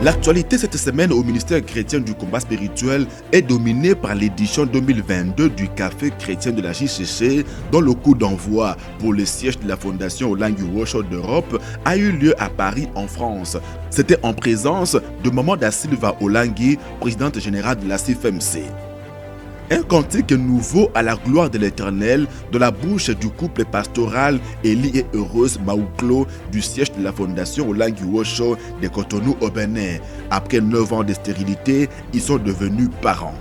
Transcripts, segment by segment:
L'actualité cette semaine au ministère chrétien du combat spirituel est dominée par l'édition 2022 du Café chrétien de la JCC, dont le coup d'envoi pour le siège de la Fondation Olangi Worship d'Europe a eu lieu à Paris en France. C'était en présence de Maman da Silva Olangi, présidente générale de la CFMC. Un cantique nouveau à la gloire de l'Éternel de la bouche du couple pastoral Élie et Heureuse Maouklo du siège de la Fondation Olangi Worship de Cotonou au Bénin. Après 9 ans de stérilité, ils sont devenus parents.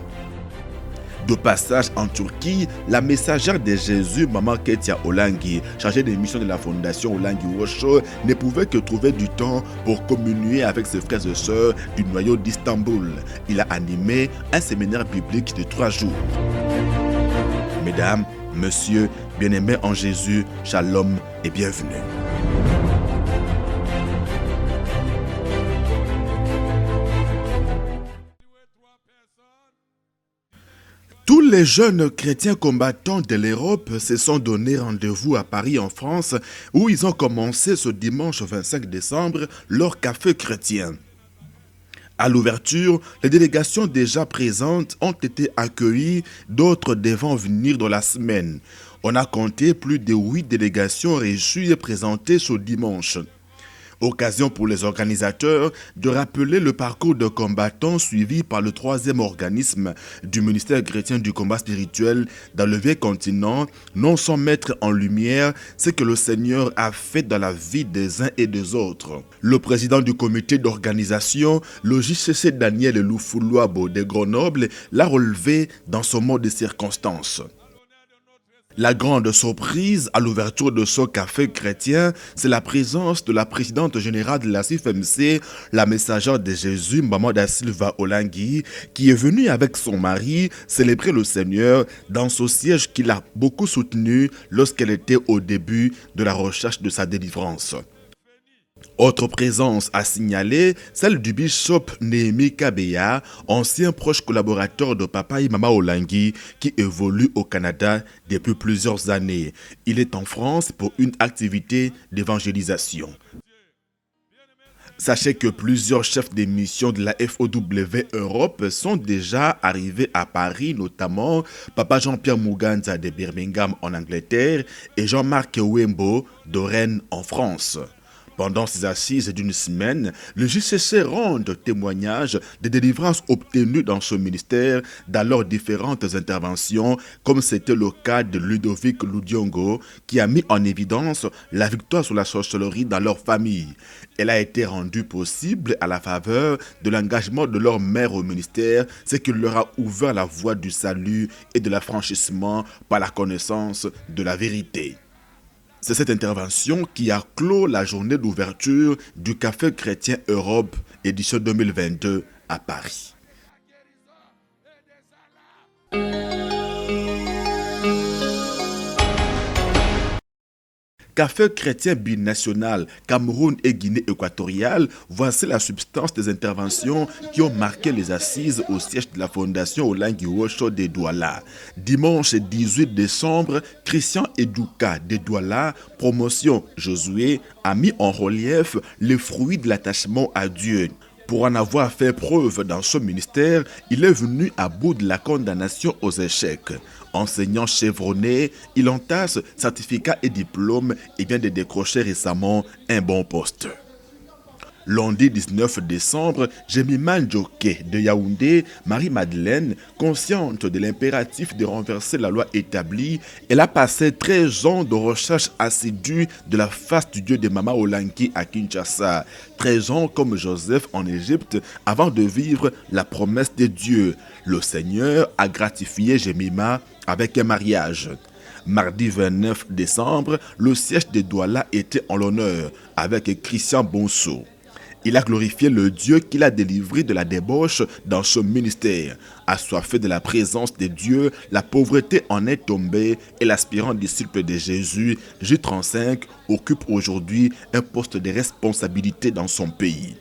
De passage en Turquie, la messagère de Jésus, Maman Ketia Olangi, chargée des missions de la Fondation Olangi Worship, ne pouvait que trouver du temps pour communier avec ses frères et sœurs du noyau d'Istanbul. Il a animé un séminaire biblique de 3 jours. Mesdames, Messieurs, bien-aimés en Jésus, shalom et bienvenue. Tous les jeunes chrétiens combattants de l'Europe se sont donné rendez-vous à Paris en France où ils ont commencé ce dimanche 25 décembre leur café chrétien. À l'ouverture, les délégations déjà présentes ont été accueillies, d'autres devant venir dans la semaine. On a compté plus de 8 délégations reçues et présentées ce dimanche. Occasion pour les organisateurs de rappeler le parcours de combattants suivi par le 3e organisme du ministère chrétien du combat spirituel dans le vieux continent, non sans mettre en lumière ce que le Seigneur a fait dans la vie des uns et des autres. Le président du comité d'organisation, le JCC Daniel Loufoulouabo de Grenoble, l'a relevé dans ce mot de circonstance. La grande surprise à l'ouverture de ce café chrétien, c'est la présence de la présidente générale de la CFMC, la messagère de Jésus, Maman da Silva Olangi, qui est venue avec son mari célébrer le Seigneur dans ce siège qu'il a beaucoup soutenu lorsqu'elle était au début de la recherche de sa délivrance. Autre présence à signaler, celle du bishop Néhémie Kabeya, ancien proche collaborateur de Papa et Maman Olangi, qui évolue au Canada depuis plusieurs années. Il est en France pour une activité d'évangélisation. Sachez que plusieurs chefs de mission de la FOW Europe sont déjà arrivés à Paris, notamment Papa Jean-Pierre Muganza de Birmingham en Angleterre et Jean-Marc Wembo de Rennes en France. Pendant ces assises d'une semaine, le JCC rend témoignage des délivrances obtenues dans ce ministère dans leurs différentes interventions, comme c'était le cas de Ludovic Ludiongo, qui a mis en évidence la victoire sur la sorcellerie dans leur famille. Elle a été rendue possible à la faveur de l'engagement de leur mère au ministère, ce qui leur a ouvert la voie du salut et de l'affranchissement par la connaissance de la vérité. C'est cette intervention qui a clos la journée d'ouverture du Café chrétien Europe, édition 2022 à Paris. Café chrétien binational, Cameroun et Guinée équatoriale, voici la substance des interventions qui ont marqué les assises au siège de la Fondation Olangi Worship de Douala. Dimanche 18 décembre, Christian Edouka de Douala, promotion Josué, a mis en relief les fruits de l'attachement à Dieu. Pour en avoir fait preuve dans ce ministère, il est venu à bout de la condamnation aux échecs. Enseignant chevronné, il entasse certificats et diplômes et vient de décrocher récemment un bon poste. Lundi 19 décembre, Jemima Njoke de Yaoundé, Marie-Madeleine, consciente de l'impératif de renverser la loi établie, elle a passé 13 ans de recherche assidue de la face du Dieu de Mama Olangi à Kinshasa. 13 ans comme Joseph en Égypte avant de vivre la promesse de Dieu. Le Seigneur a gratifié Jemima avec un mariage. Mardi 29 décembre, le siège de Douala était en l'honneur avec Christian Bonso. Il a glorifié le Dieu qu'il a délivré de la débauche dans ce ministère. Assoiffé de la présence de Dieu, la pauvreté en est tombée et l'aspirant disciple de Jésus, J35, occupe aujourd'hui un poste de responsabilité dans son pays.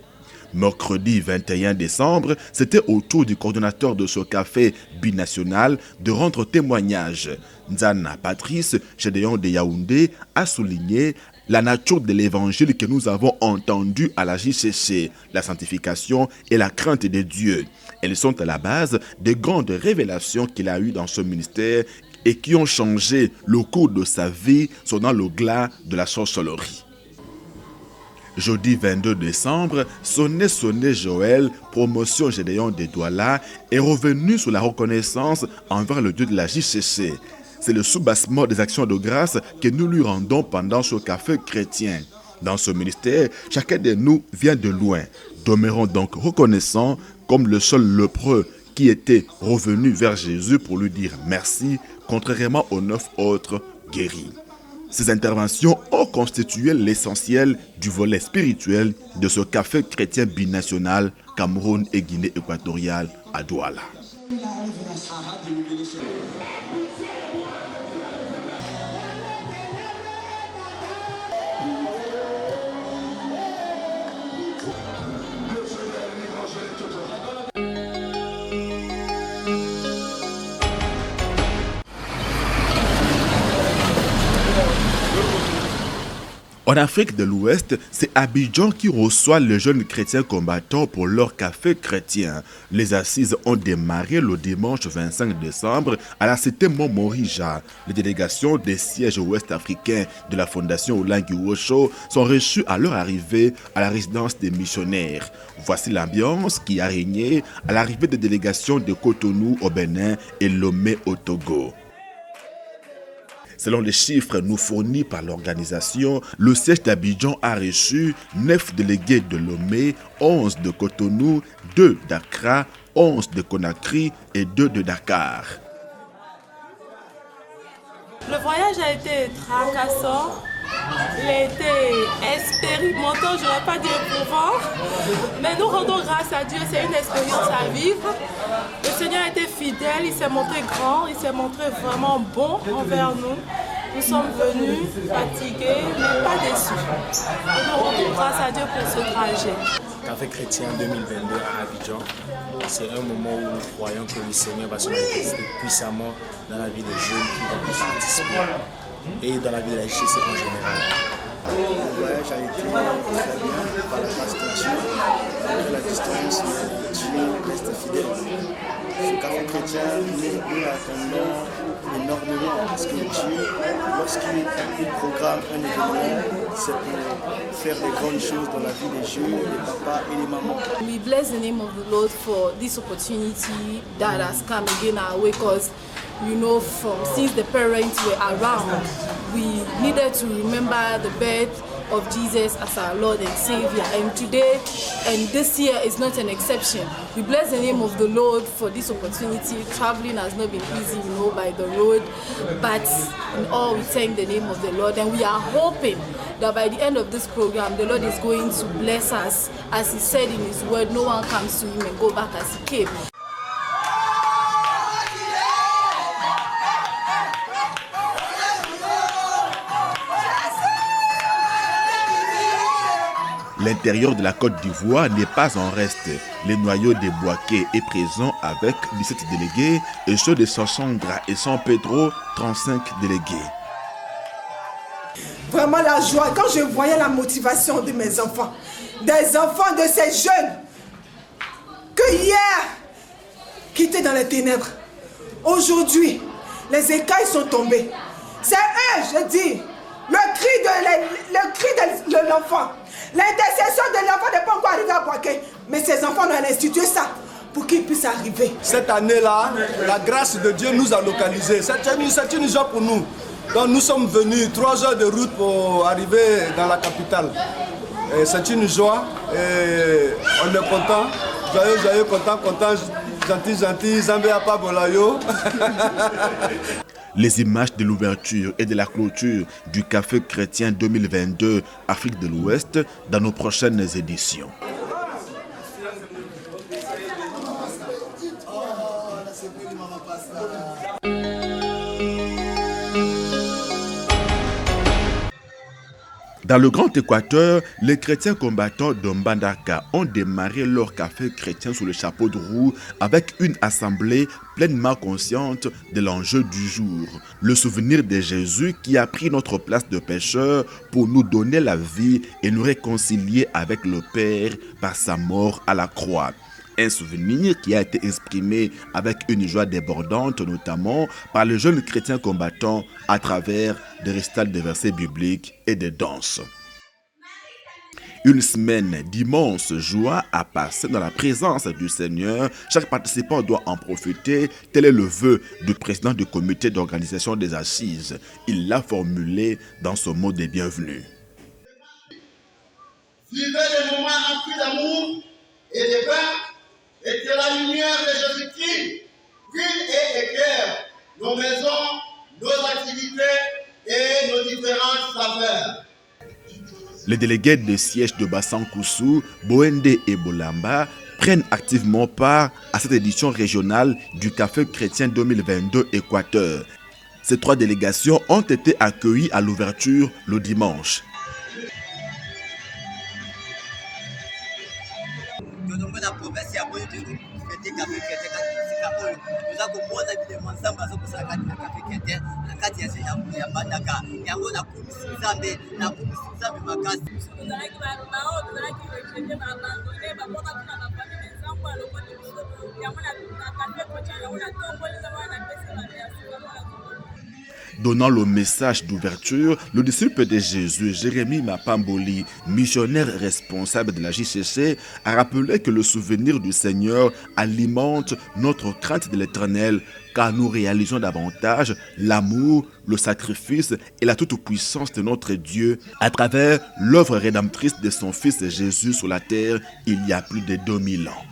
Mercredi 21 décembre, c'était au tour du coordonnateur de ce café binational de rendre témoignage. Nzana Patrice, Gédéon de Yaoundé, a souligné la nature de l'évangile que nous avons entendu à la JCC, la sanctification et la crainte de Dieu. Elles sont à la base des grandes révélations qu'il a eues dans ce ministère et qui ont changé le cours de sa vie selon le glas de la sorcellerie. Jeudi 22 décembre, Sonné Joël, promotion Gédéon de Douala, est revenu sur la reconnaissance envers le Dieu de la JCC. C'est le soubassement des actions de grâce que nous lui rendons pendant ce café chrétien. Dans ce ministère, chacun de nous vient de loin. Demeurons donc reconnaissants comme le seul lépreux qui était revenu vers Jésus pour lui dire merci, contrairement aux 9 autres guéris. Ces interventions ont constitué l'essentiel du volet spirituel de ce café chrétien binational Cameroun et Guinée équatoriale à Douala. En Afrique de l'Ouest, c'est Abidjan qui reçoit les jeunes chrétiens combattants pour leur café chrétien. Les assises ont démarré le dimanche 25 décembre à la cité Montmorija. Les délégations des sièges ouest-africains de la fondation Olangi Wosho sont reçues à leur arrivée à la résidence des missionnaires. Voici l'ambiance qui a régné à l'arrivée des délégations de Cotonou au Bénin et Lomé au Togo. Selon les chiffres nous fournis par l'organisation, le siège d'Abidjan a reçu 9 délégués de Lomé, 11 de Cotonou, 2 d'Accra, 11 de Conakry et 2 de Dakar. Le voyage a été tracassant, il a été expérimentant, je ne vais pas dire éprouvant, mais nous rendons grâce à Dieu, c'est une expérience à vivre. Le Seigneur a été fidèle, il s'est montré grand, il s'est montré vraiment bon envers nous. Nous sommes venus fatigués, mais pas déçus. Et nous rendons grâce à Dieu pour ce trajet. Café chrétien 2022 à Abidjan, c'est un moment où nous croyons que le Seigneur va se manifester puissamment dans la vie des jeunes qui vont participer et dans la vie de la JCC en général. Le voyage a été très bien par la grâce de Dieu. Malgré la distance, Dieu reste fidèle. Ce café chrétien, nous l'attendons énormément parce que Dieu, lorsqu'il programme un événement, c'est pour faire des grandes choses dans la vie des jeunes, des papas et des mamans. We bless the name of the Lord for this opportunity that has come again our way, because since the parents were around, we needed to remember the birth of Jesus as our Lord and Savior. And today, and this year is not an exception. We bless the name of the Lord for this opportunity. Traveling has not been easy, by the road, but in all we thank the name of the Lord, and we are hoping that by the end of this program, the Lord is going to bless us. As He said in His word, no one comes to Him and go back as he came. L'intérieur de la Côte d'Ivoire n'est pas en reste. Le noyau des Boaké est présent avec 17 délégués et ceux de Sassandra et San Pedro, 35 délégués. Vraiment la joie quand je voyais la motivation de mes enfants, des enfants de ces jeunes que hier qui étaient dans les ténèbres. Aujourd'hui, les écailles sont tombées. C'est eux, je dis, le cri de l'enfant. L'intercession de l'enfant n'est pas encore arrivée à Boaké, mais ces enfants doivent instituer ça pour qu'ils puissent arriver. Cette année-là, la grâce de Dieu nous a localisés. C'est une joie pour nous. Donc nous sommes venus 3 heures de route pour arriver dans la capitale. C'est une joie et on est content, joyeux, content, gentil, Zambia pas bolayo. Les images de l'ouverture et de la clôture du Café chrétien 2022 Afrique de l'Ouest dans nos prochaines éditions. Dans le Grand Équateur, les chrétiens combattants de Mbandaka ont démarré leur café chrétien sous le chapeau de roue avec une assemblée pleinement consciente de l'enjeu du jour. Le souvenir de Jésus qui a pris notre place de pécheur pour nous donner la vie et nous réconcilier avec le Père par sa mort à la croix. Un souvenir qui a été exprimé avec une joie débordante, notamment par les jeunes chrétiens combattants à travers des récitals de versets bibliques et des danses. Une semaine d'immense joie à passer dans la présence du Seigneur. Chaque participant doit en profiter. Tel est le vœu du président du comité d'organisation des assises. Il l'a formulé dans son mot de bienvenue. Vivez les moments emplis d'amour et de paix. Et que la lumière de Jésus-Christ brille et éclaire nos maisons, nos activités et nos différentes affaires. Les délégués de siège de Bassankoussou, Boende et Bolamba prennent activement part à cette édition régionale du Café chrétien 2022 Équateur. Ces 3 délégations ont été accueillies à l'ouverture le dimanche. Donnant le message d'ouverture, le disciple de Jésus, Jérémie Mapamboli, missionnaire responsable de la JCC, a rappelé que le souvenir du Seigneur alimente notre crainte de l'Éternel, car nous réalisons davantage l'amour, le sacrifice et la toute-puissance de notre Dieu à travers l'œuvre rédemptrice de son Fils Jésus sur la terre il y a plus de 2000 ans.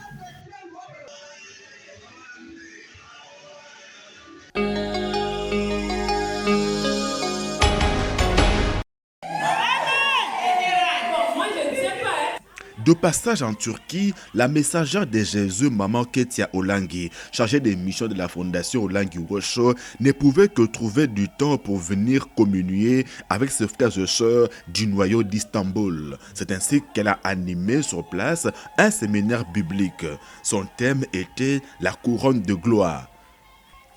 De passage en Turquie, la messagère de Jésus, Maman Ketia Olangi, chargée des missions de la fondation Olangi Wosho, ne pouvait que trouver du temps pour venir communier avec ses frères et sœurs du noyau d'Istanbul. C'est ainsi qu'elle a animé sur place un séminaire biblique. Son thème était la couronne de gloire.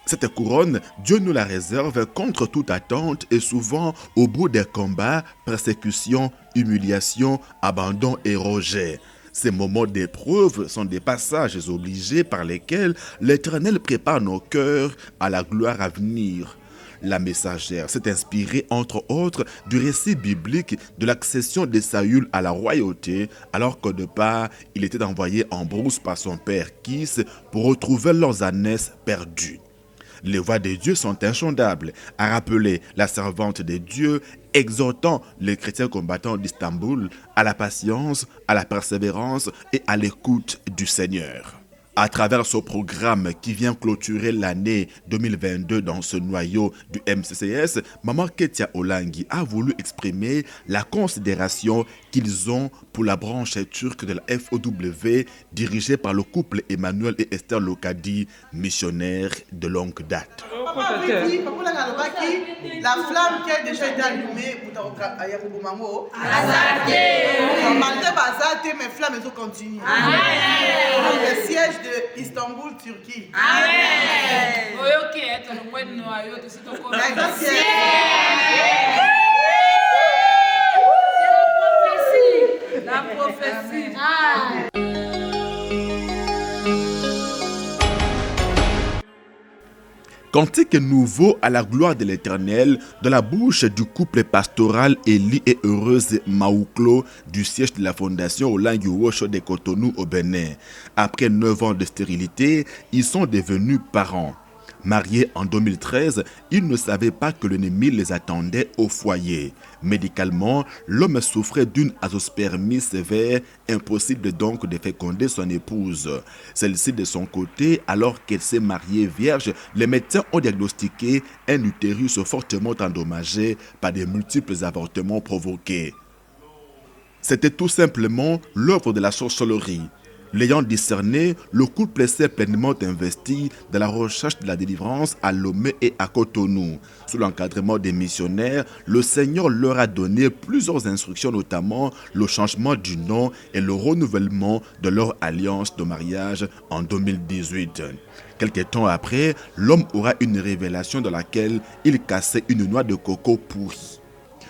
Cette couronne, Dieu nous la réserve contre toute attente et souvent au bout des combats, persécutions, humiliations, abandon et rejet. Ces moments d'épreuve sont des passages obligés par lesquels l'Éternel prépare nos cœurs à la gloire à venir. La messagère s'est inspirée entre autres du récit biblique de l'accession de Saül à la royauté alors qu'au départ, il était envoyé en brousse par son père Kis pour retrouver leurs ânesses perdues. Les voies de Dieu sont insondables, a rappelé la servante de Dieu, exhortant les chrétiens combattants d'Istanbul à la patience, à la persévérance et à l'écoute du Seigneur. À travers ce programme qui vient clôturer l'année 2022 dans ce noyau du MCCS, Maman Ketia Olangi a voulu exprimer la considération qu'ils ont pour la branche turque de la FOW dirigée par le couple Emmanuel et Esther Lokadi, missionnaires de longue date. La flamme qui a déjà été allumée, mes flammes continuent. Le siège de Istanbul, Turquie. Amen. La prophétie. Cantique nouveau à la gloire de l'Éternel de la bouche du couple pastoral Élie et Heureuse Maouklo du siège de la fondation Olangi Wosho de Cotonou au Bénin. Après 9 ans de stérilité, ils sont devenus parents. Mariés en 2013, ils ne savaient pas que l'ennemi les attendait au foyer. Médicalement, l'homme souffrait d'une azoospermie sévère, impossible donc de féconder son épouse. Celle-ci de son côté, alors qu'elle s'est mariée vierge, les médecins ont diagnostiqué un utérus fortement endommagé par de multiples avortements provoqués. C'était tout simplement l'œuvre de la sorcellerie. L'ayant discerné, le couple s'est pleinement investi dans la recherche de la délivrance à Lomé et à Cotonou. Sous l'encadrement des missionnaires, le Seigneur leur a donné plusieurs instructions, notamment le changement du nom et le renouvellement de leur alliance de mariage en 2018. Quelque temps après, l'homme aura une révélation dans laquelle il cassait une noix de coco pourrie.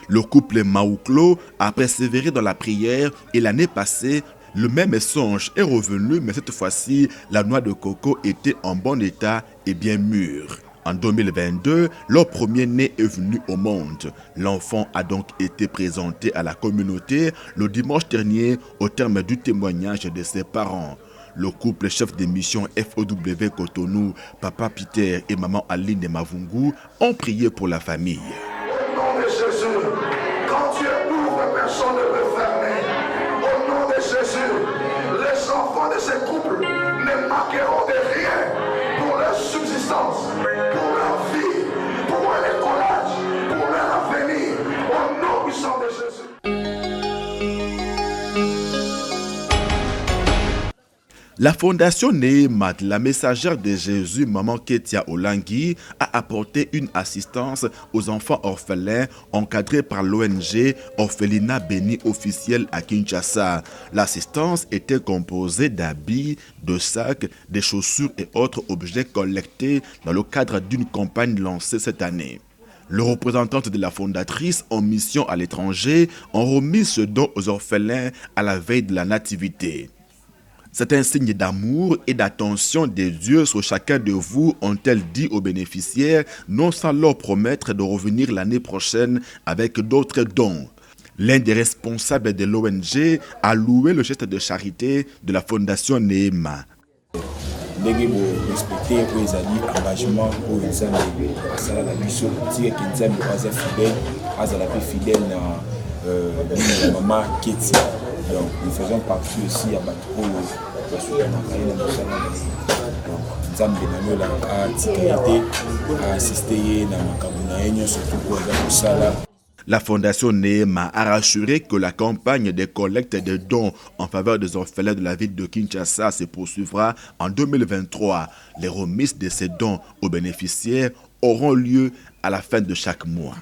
Le couple Maouklo a persévéré dans la prière et l'année passée, le même songe est revenu, mais cette fois-ci, la noix de coco était en bon état et bien mûre. En 2022, leur premier-né est venu au monde. L'enfant a donc été présenté à la communauté le dimanche dernier au terme du témoignage de ses parents. Le couple chef de mission FOW Cotonou, Papa Peter et Maman Aline Mavungu, ont prié pour la famille. Au nom de Jésus, quand Dieu ouvre, personne ne peut fermer. Au nom de Jésus, les enfants de ce couple ne manqueront de rien pour leur subsistance, pour leur vie, pour leur écolage, pour leur avenir. Au nom puissant de Jésus. La fondation Neema de la messagère de Jésus, Maman Ketia Olangui, a apporté une assistance aux enfants orphelins encadrés par l'ONG Orphelinat Béni officiel à Kinshasa. L'assistance était composée d'habits, de sacs, de chaussures et autres objets collectés dans le cadre d'une campagne lancée cette année. Les représentantes de la fondatrice en mission à l'étranger ont remis ce don aux orphelins à la veille de la nativité. C'est un signe d'amour et d'attention des dieux sur chacun de vous, ont-elles dit aux bénéficiaires, non sans leur promettre de revenir l'année prochaine avec d'autres dons. L'un des responsables de l'ONG a loué le geste de charité de la fondation Neema. ndenge borespecte oyo ezali engagement oyo nzambe asala na biso tika ke nzambe aza fidèle azala mpe fidèle na mama Keti. Donc nous faisons partie aussi à bato oyo basukanaka ye na mosala na ye. Donc nzambe na yo atika ye te aassiste ye na makambo na ye nyonso tu oyo aza kosala. La fondation Neema a rassuré que la campagne des collectes de dons en faveur des orphelins de la ville de Kinshasa se poursuivra en 2023. Les remises de ces dons aux bénéficiaires auront lieu à la fin de chaque mois.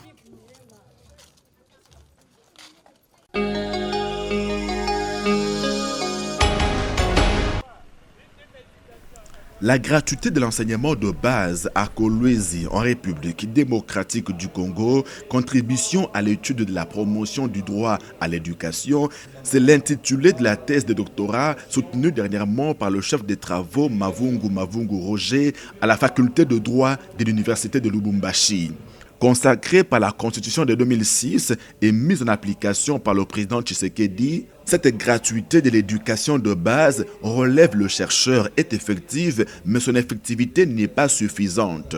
La gratuité de l'enseignement de base à Kolwezi en République démocratique du Congo, contribution à l'étude de la promotion du droit à l'éducation, c'est l'intitulé de la thèse de doctorat soutenue dernièrement par le chef des travaux Mavungu Roger à la faculté de droit de l'université de Lubumbashi. Consacrée par la Constitution de 2006 et mise en application par le président Tshisekedi, cette gratuité de l'éducation de base relève le chercheur est effective, mais son effectivité n'est pas suffisante.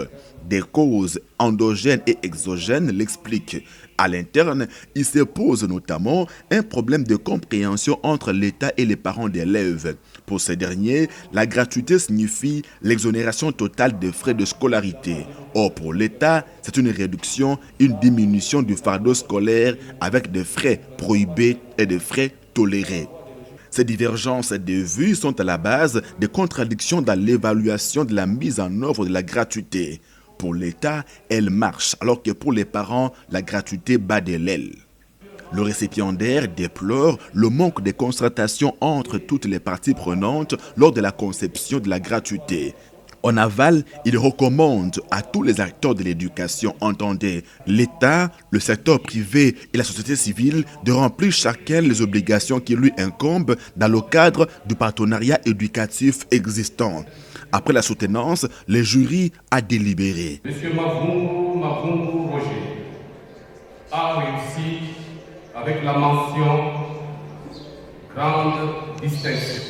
Des causes endogènes et exogènes l'expliquent. À l'interne, il se pose notamment un problème de compréhension entre l'État et les parents d'élèves. Pour ces derniers, la gratuité signifie l'exonération totale des frais de scolarité. Or, pour l'État, c'est une réduction, une diminution du fardeau scolaire avec des frais prohibés et des frais tolérés. Ces divergences de vues sont à la base des contradictions dans l'évaluation de la mise en œuvre de la gratuité. Pour l'État, elle marche, alors que pour les parents, la gratuité bat de l'aile. Le récipiendaire déplore le manque de concertation entre toutes les parties prenantes lors de la conception de la gratuité. En aval, il recommande à tous les acteurs de l'éducation, entendez l'État, le secteur privé et la société civile, de remplir chacun les obligations qui lui incombent dans le cadre du partenariat éducatif existant. Après la soutenance, le jury a délibéré. Monsieur Mavungu Roger a réussi avec la mention grande distinction.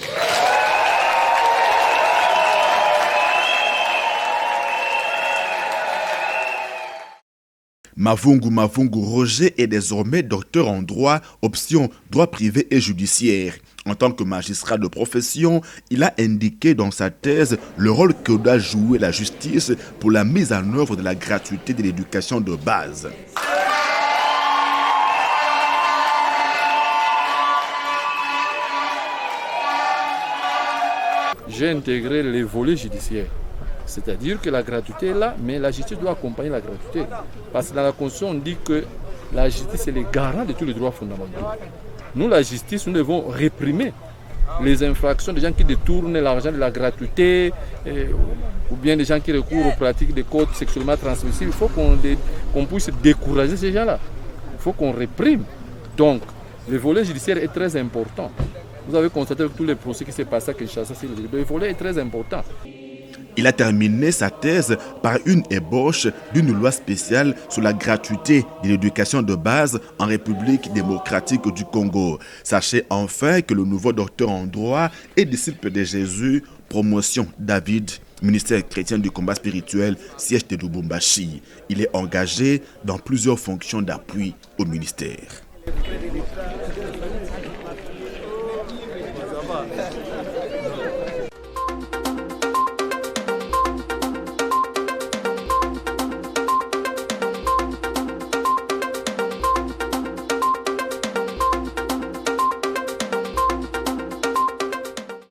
Mavungu Roger est désormais docteur en droit, option droit privé et judiciaire. En tant que magistrat de profession, il a indiqué dans sa thèse le rôle que doit jouer la justice pour la mise en œuvre de la gratuité de l'éducation de base. j'ai intégré les volets judiciaires. C'est-à-dire que la gratuité est là, mais la justice doit accompagner la gratuité. Parce que dans la Constitution, on dit que la justice est le garant de tous les droits fondamentaux. Nous, la justice, nous devons réprimer les infractions des gens qui détournent l'argent de la gratuité ou bien des gens qui recourent aux pratiques de codes sexuellement transmissibles. Il faut qu'on puisse décourager ces gens-là. Il faut qu'on réprime. Donc, le volet judiciaire est très important. Vous avez constaté avec tous les procès qui s'est passé à Kinshasa, le volet est très important. Il a terminé sa thèse par une ébauche d'une loi spéciale sur la gratuité de l'éducation de base en République démocratique du Congo. Sachez enfin que le nouveau docteur en droit est disciple de Jésus, promotion David, ministère chrétien du combat spirituel, siège de Lubumbashi. Il est engagé dans plusieurs fonctions d'appui au ministère.